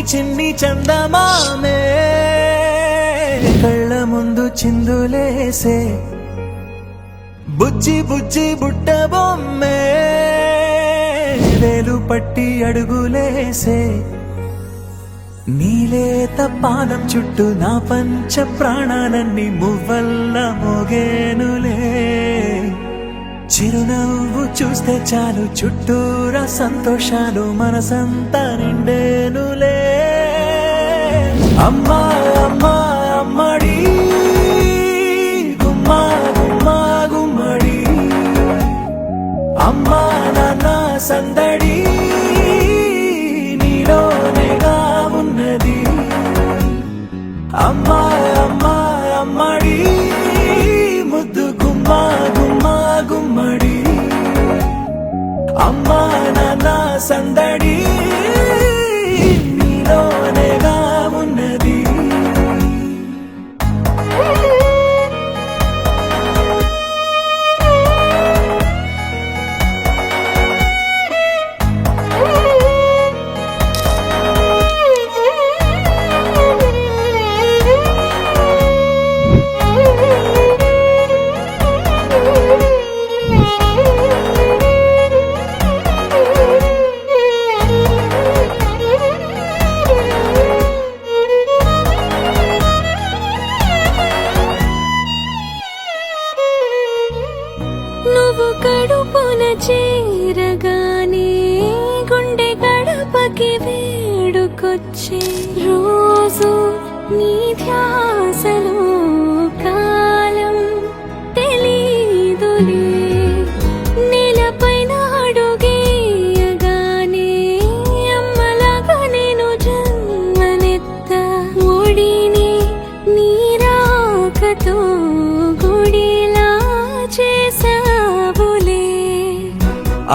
చిన్ని చందమామే కళ్ళ ముందు చిందులేసే బుజ్జి బుజ్జి బుట్ట బొమ్మే వేలు పట్టి అడుగులేసే నీలేత పాదం చుట్టూ నా పంచ ప్రాణాలన్నీ మువ్వల్ల మోగేనులే చిరునవ్వు చూస్తే చాలు చుట్టూరా సంతోషాలు మనసంతా నిండేనులే అమ్మా అమ్మా అమ్మడి గుమ్మా గుమ్మా గుమ్మడి అమ్మా నాన్న సందడి నీలోనేగా ఉన్నది అమ్మా అమ్మా అమ్మడి ముద్దు గుమ్మా గుమ్మా గుమ్మడి అమ్మా నాన్న సందడి నీలోనేగా ఉన్నది నువ్వు కడుపున చేరగానే గుండె గడపకి వేడుకొచ్చే రోజు నీ ధ్యాసలో కాలం తెలీదులే నేలపైన అడుగేయగానే అమ్మలాగా నేను జన్మనెత్త ఒడిని నీ రాకతో గుడిలా చేసావులే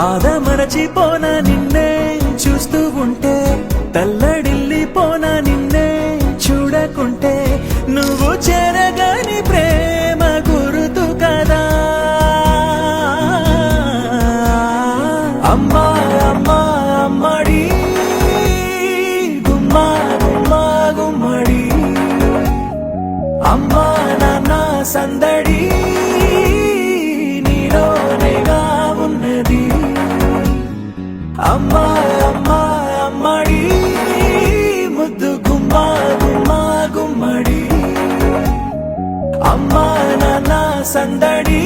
ఆదమరచిపోన నిన్నే చూస్తూ ఉంటే తల్లడిల్లిపోన నిన్నే చూడకుంటే నువ్వు చెరగని ప్రేమ గురుతు కదా అమ్మా అమ్మా అమ్మడి గుమ్మా గుమ్మా గుమ్మడి అమ్మా నాన్న సందడి నీలోనేగా ఉన్నది అమ్మా అమ్మా అమ్మడి ముద్దు గుమ్మా గుమ్మా గుమ్మడి అమ్మా నాన్న సందడి